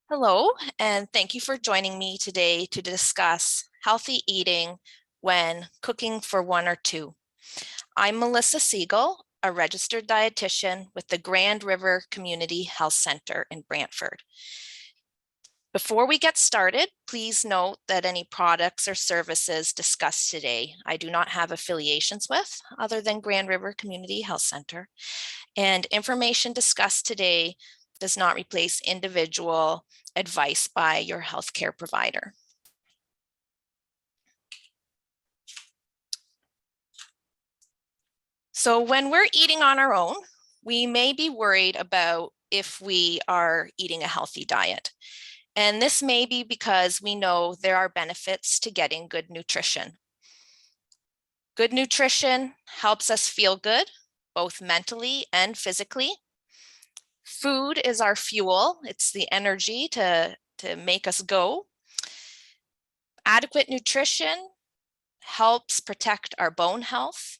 Hello, and thank you for joining me today to discuss healthy eating when cooking for one or two. I'm Melissa Siegel, a registered dietitian with the Grand River Community Health Center in Brantford. Before we get started, please note that any products or services discussed today I do not have affiliations with other than Grand River Community Health Center, and information discussed today does not replace individual advice by your healthcare provider. So when we're eating on our own, we may be worried about if we are eating a healthy diet. And this may be because we know there are benefits to getting good nutrition. Good nutrition helps us feel good, both mentally and physically. Food is our fuel. It's the energy to make us go. Adequate nutrition helps protect our bone health.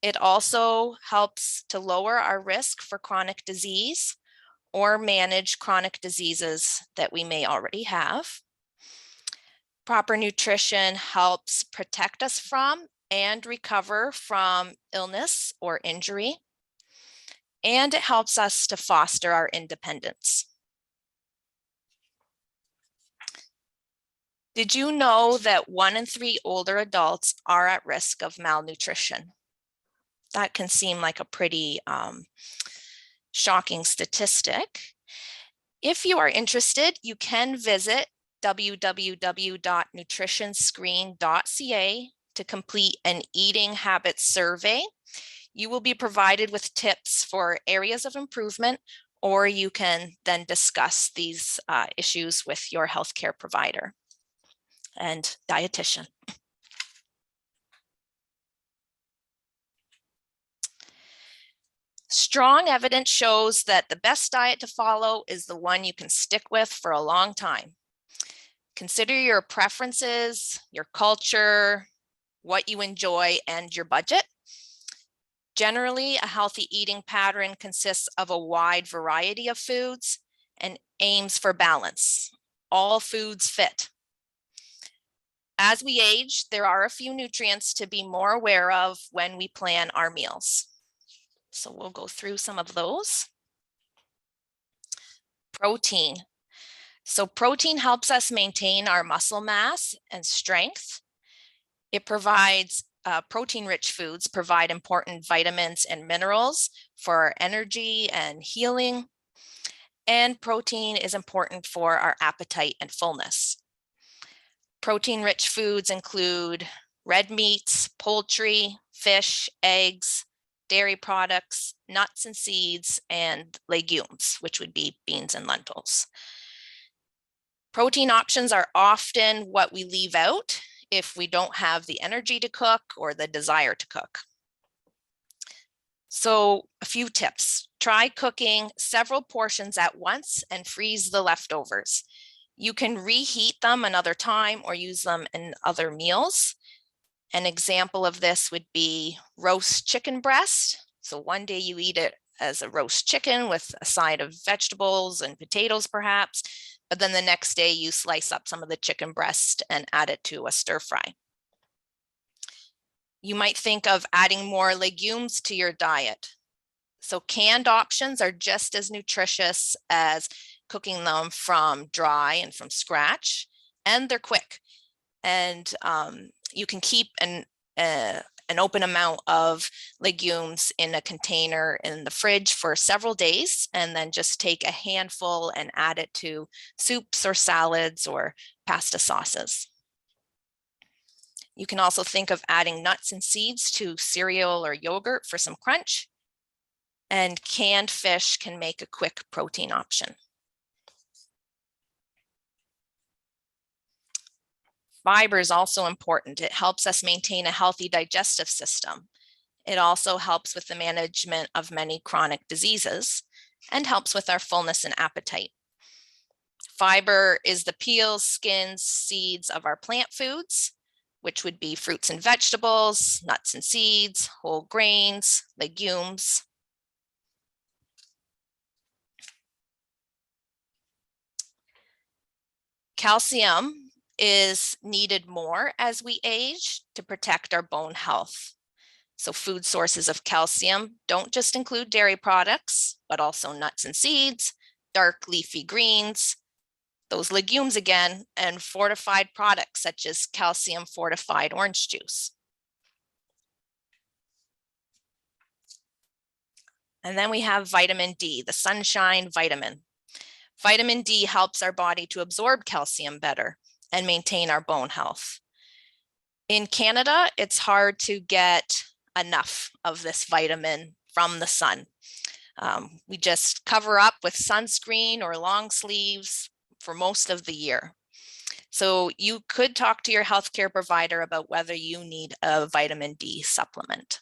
It also helps to lower our risk for chronic disease or manage chronic diseases that we may already have. Proper nutrition helps protect us from and recover from illness or injury, and it helps us to foster our independence. Did you know that 1 in 3 older adults are at risk of malnutrition? That can seem like a pretty shocking statistic. If you are interested, you can visit www.nutritionscreen.ca to complete an eating habits survey. You will be provided with tips for areas of improvement, or you can then discuss these issues with your healthcare provider and dietitian. Strong evidence shows that the best diet to follow is the one you can stick with for a long time. Consider your preferences, your culture, what you enjoy, and your budget. Generally, a healthy eating pattern consists of a wide variety of foods and aims for balance. All foods fit. As we age, there are a few nutrients to be more aware of when we plan our meals. So we'll go through some of those. Protein. So protein helps us maintain our muscle mass and strength. It provides protein-rich foods provide important vitamins and minerals for energy and healing. And protein is important for our appetite and fullness. Protein-rich foods include red meats, poultry, fish, eggs, dairy products, nuts and seeds, and legumes, which would be beans and lentils. Protein options are often what we leave out if we don't have the energy to cook or the desire to cook. So a few tips. Try cooking several portions at once and freeze the leftovers. You can reheat them another time or use them in other meals. An example of this would be roast chicken breast. So one day you eat it as a roast chicken with a side of vegetables and potatoes perhaps, but then the next day you slice up some of the chicken breast and add it to a stir fry. You might think of adding more legumes to your diet. So canned options are just as nutritious as cooking them from dry and from scratch, and they're quick. And you can keep an open amount of legumes in a container in the fridge for several days, and then just take a handful and add it to soups or salads or pasta sauces. You can also think of adding nuts and seeds to cereal or yogurt for some crunch. And canned fish can make a quick protein option. Fiber is also important. It helps us maintain a healthy digestive system. It also helps with the management of many chronic diseases and helps with our fullness and appetite. Fiber is the peels, skins, seeds of our plant foods, which would be fruits and vegetables, nuts and seeds, whole grains, legumes. Calcium is needed more as we age to protect our bone health. So food sources of calcium don't just include dairy products, but also nuts and seeds, dark leafy greens, those legumes again, and fortified products such as calcium fortified orange juice. And then we have vitamin D, the sunshine vitamin. Vitamin D helps our body to absorb calcium better and maintain our bone health. In Canada, it's hard to get enough of this vitamin from the sun. We just cover up with sunscreen or long sleeves for most of the year. So you could talk to your healthcare provider about whether you need a vitamin D supplement.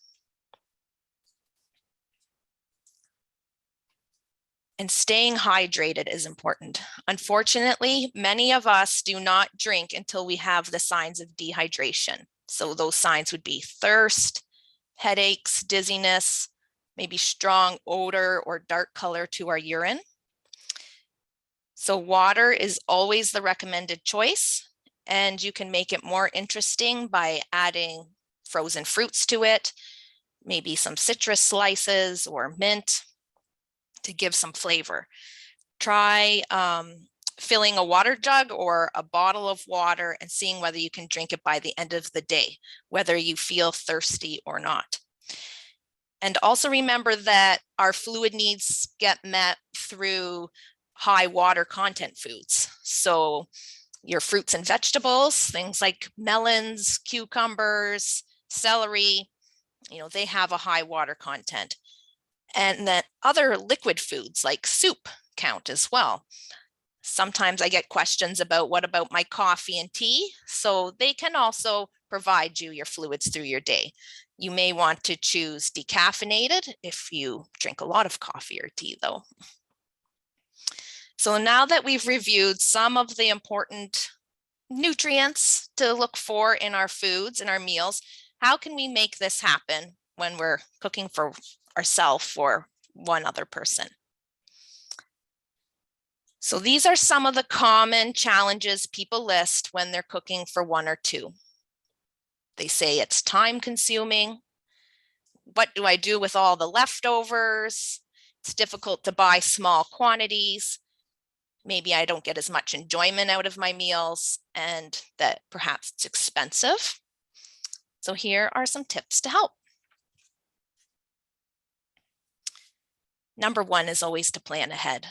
And staying hydrated is important. Unfortunately, many of us do not drink until we have the signs of dehydration. So those signs would be thirst, headaches, dizziness, maybe strong odor or dark color to our urine. So water is always the recommended choice, and you can make it more interesting by adding frozen fruits to it, maybe some citrus slices or mint to give some flavor. Try filling a water jug or a bottle of water and seeing whether you can drink it by the end of the day, whether you feel thirsty or not. And also remember that our fluid needs get met through high water content foods. So your fruits and vegetables, things like melons, cucumbers, celery, they have a high water content. And then other liquid foods like soup count as well. Sometimes I get questions about what about my coffee and tea? So they can also provide you your fluids through your day. You may want to choose decaffeinated if you drink a lot of coffee or tea though. So now that we've reviewed some of the important nutrients to look for in our foods and our meals, how can we make this happen when we're cooking for ourselves or one other person? So these are some of the common challenges people list when they're cooking for one or two. They say it's time consuming. What do I do with all the leftovers? It's difficult to buy small quantities. Maybe I don't get as much enjoyment out of my meals, and that perhaps it's expensive. So here are some tips to help. Number one is always to plan ahead.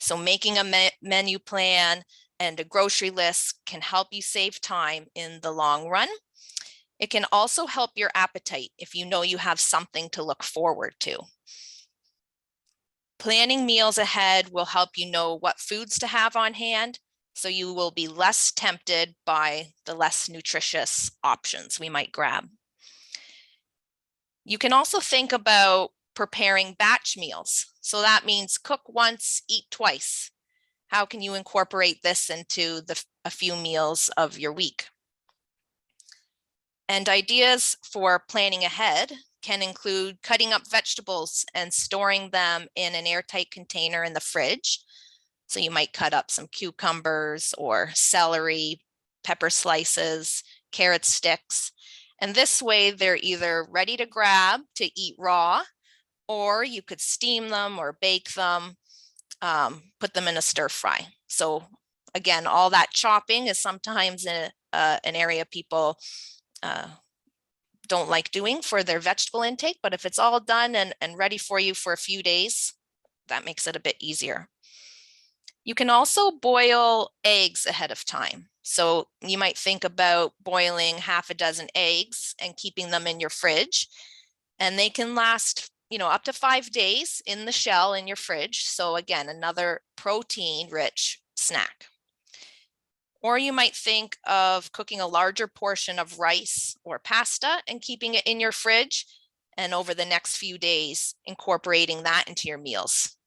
So making a menu plan and a grocery list can help you save time in the long run. It can also help your appetite if you know you have something to look forward to. Planning meals ahead will help you know what foods to have on hand, so you will be less tempted by the less nutritious options we might grab. You can also think about preparing batch meals. So that means cook once, eat twice. How can you incorporate this into a few meals of your week? And ideas for planning ahead can include cutting up vegetables and storing them in an airtight container in the fridge. So you might cut up some cucumbers or celery, pepper slices, carrot sticks. And this way they're either ready to grab to eat raw, or you could steam them or bake them, put them in a stir fry. So again, all that chopping is sometimes an area people don't like doing for their vegetable intake, but if it's all done and ready for you for a few days, that makes it a bit easier. You can also boil eggs ahead of time. So you might think about boiling half a dozen eggs and keeping them in your fridge, and they can last up to 5 days in the shell in your fridge. So again, another protein-rich snack. Or you might think of cooking a larger portion of rice or pasta and keeping it in your fridge, and over the next few days, incorporating that into your meals.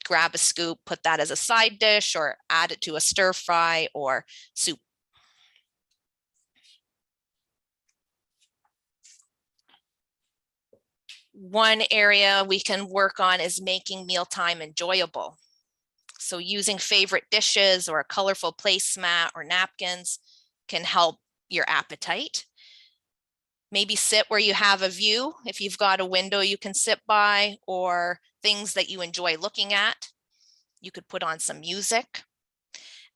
Grab a scoop, put that as a side dish, or add it to a stir fry or soup. One area we can work on is making mealtime enjoyable. So using favorite dishes or a colorful placemat or napkins can help your appetite. Maybe sit where you have a view. If you've got a window you can sit by, or things that you enjoy looking at. You could put on some music.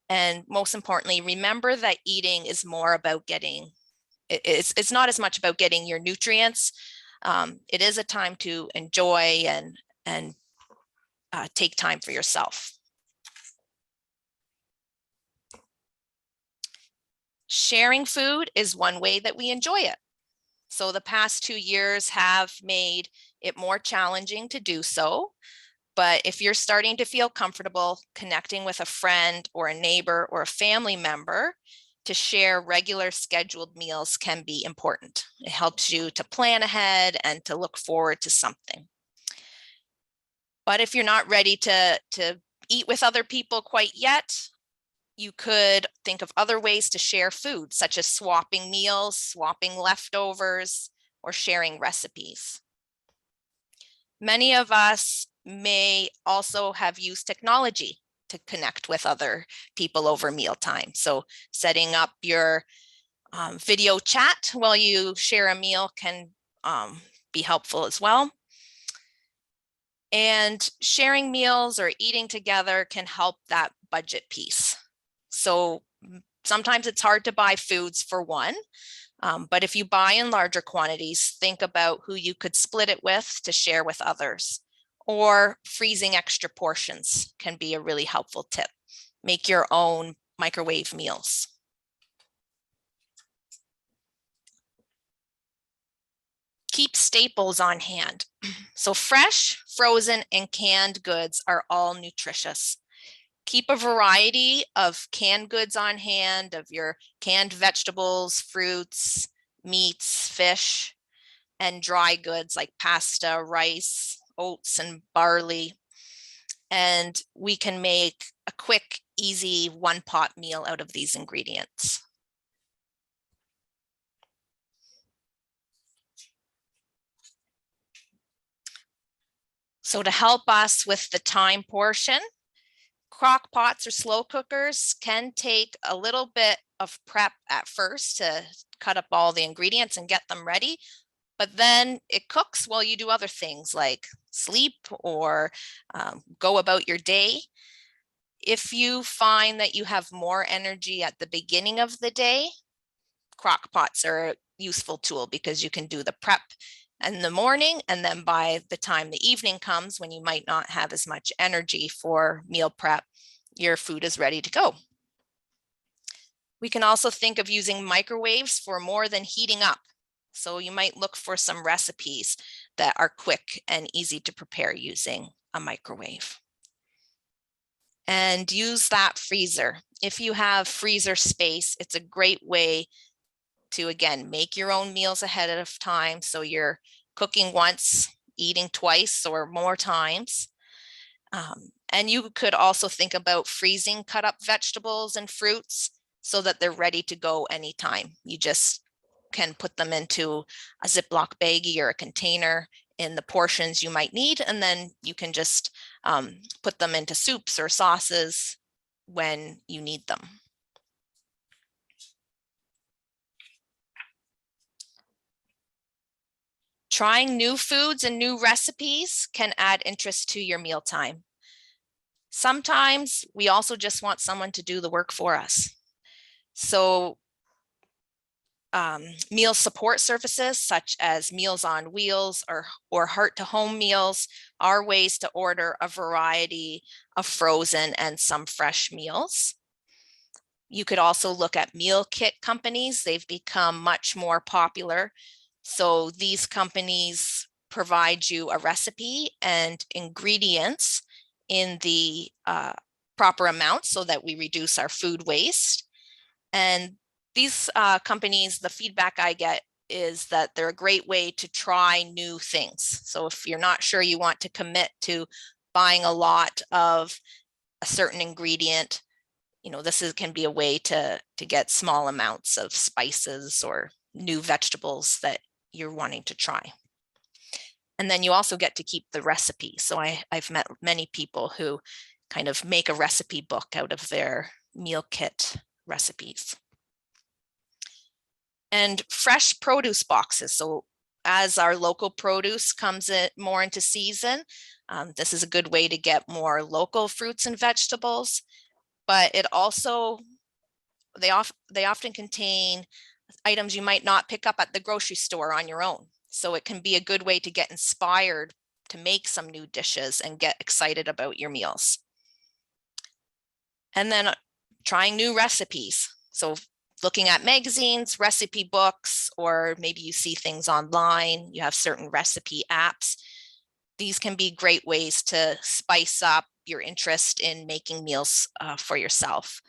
And most importantly, remember that eating is more about it's not as much about getting your nutrients. It is a time to enjoy and take time for yourself. Sharing food is one way that we enjoy it. So the past 2 years have made it more challenging to do so. But if you're starting to feel comfortable connecting with a friend or a neighbor or a family member to share regular scheduled meals can be important. It helps you to plan ahead and to look forward to something. But if you're not ready to eat with other people quite yet, you could think of other ways to share food, such as swapping meals, swapping leftovers, or sharing recipes. Many of us may also have used technology to connect with other people over mealtime. So setting up your video chat while you share a meal can be helpful as well. And sharing meals or eating together can help that budget piece. So sometimes it's hard to buy foods for one, but if you buy in larger quantities, think about who you could split it with to share with others. Or freezing extra portions can be a really helpful tip. Make your own microwave meals. Keep staples on hand. So fresh, frozen, and canned goods are all nutritious. Keep a variety of canned goods on hand, of your canned vegetables, fruits, meats, fish, and dry goods like pasta, rice, oats, and barley. And we can make a quick, easy one-pot meal out of these ingredients. So to help us with the time portion, crock pots or slow cookers can take a little bit of prep at first to cut up all the ingredients and get them ready, but then it cooks while you do other things like sleep or go about your day. If you find that you have more energy at the beginning of the day, crock pots are a useful tool because you can do the prep in the morning, and then by the time the evening comes, when you might not have as much energy for meal prep, your food is ready to go. We can also think of using microwaves for more than heating up. So you might look for some recipes that are quick and easy to prepare using a microwave. And use that freezer. If you have freezer space, it's a great way to, again, make your own meals ahead of time. So you're cooking once, eating twice or more times. And you could also think about freezing cut up vegetables and fruits so that they're ready to go anytime. You just can put them into a Ziploc baggie or a container in the portions you might need, and then you can just put them into soups or sauces when you need them. Trying new foods and new recipes can add interest to your mealtime. Sometimes we also just want someone to do the work for us. So meal support services such as Meals on Wheels or Heart to Home meals are ways to order a variety of frozen and some fresh meals. You could also look at meal kit companies. They've become much more popular. So these companies provide you a recipe and ingredients in the proper amount so that we reduce our food waste. And these companies, the feedback I get is that they're a great way to try new things. So if you're not sure you want to commit to buying a lot of a certain ingredient, this can be a way to get small amounts of spices or new vegetables that you're wanting to try. And then you also get to keep the recipe. So I've met many people who kind of make a recipe book out of their meal kit recipes. And fresh produce boxes. So as our local produce comes more into season, this is a good way to get more local fruits and vegetables, but it also, they often contain items you might not pick up at the grocery store on your own. So it can be a good way to get inspired to make some new dishes and get excited about your meals. And then trying new recipes. So looking at magazines, recipe books, or maybe you see things online, you have certain recipe apps. These can be great ways to spice up your interest in making meals for yourself.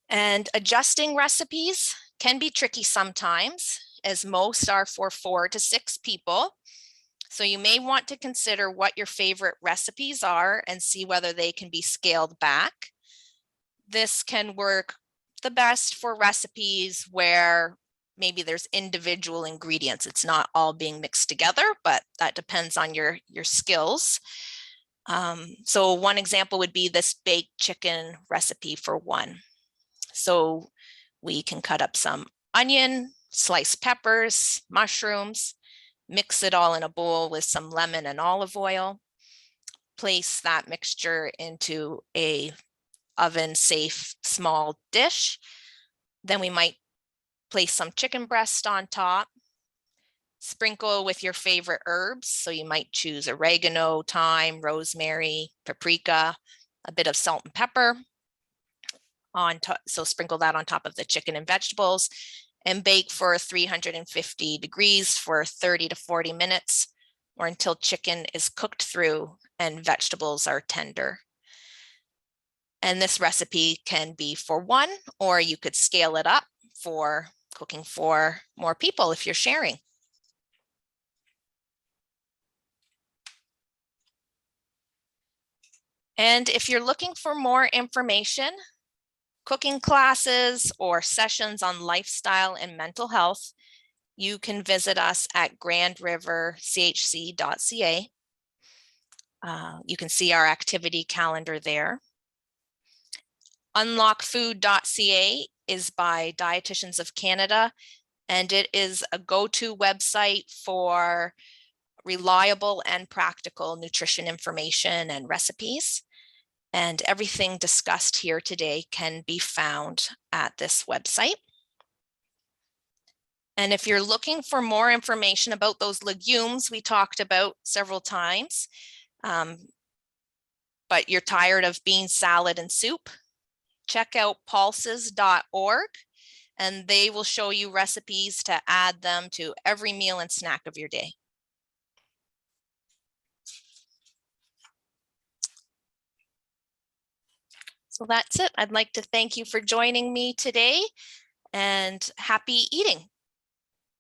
And adjusting recipes can be tricky sometimes, as most are for 4 to 6 people. So you may want to consider what your favorite recipes are and see whether they can be scaled back. This can work the best for recipes where maybe there's individual ingredients. It's not all being mixed together, but that depends on your skills. So one example would be this baked chicken recipe for one. So we can cut up some onion, sliced peppers, mushrooms, mix it all in a bowl with some lemon and olive oil, place that mixture into a oven safe small dish. Then we might place some chicken breast on top, sprinkle with your favorite herbs. So you might choose oregano, thyme, rosemary, paprika, a bit of salt and pepper on top. So sprinkle that on top of the chicken and vegetables and bake for 350 degrees for 30 to 40 minutes or until chicken is cooked through and vegetables are tender. And this recipe can be for one, or you could scale it up for cooking for more people if you're sharing. And if you're looking for more information, cooking classes or sessions on lifestyle and mental health, you can visit us at grandriverchc.ca. You can see our activity calendar there. Unlockfood.ca is by Dietitians of Canada, and it is a go-to website for reliable and practical nutrition information and recipes. And everything discussed here today can be found at this website. And if you're looking for more information about those legumes we talked about several times, but you're tired of bean salad and soup, check out pulses.org, and they will show you recipes to add them to every meal and snack of your day. So that's it. I'd like to thank you for joining me today, and happy eating.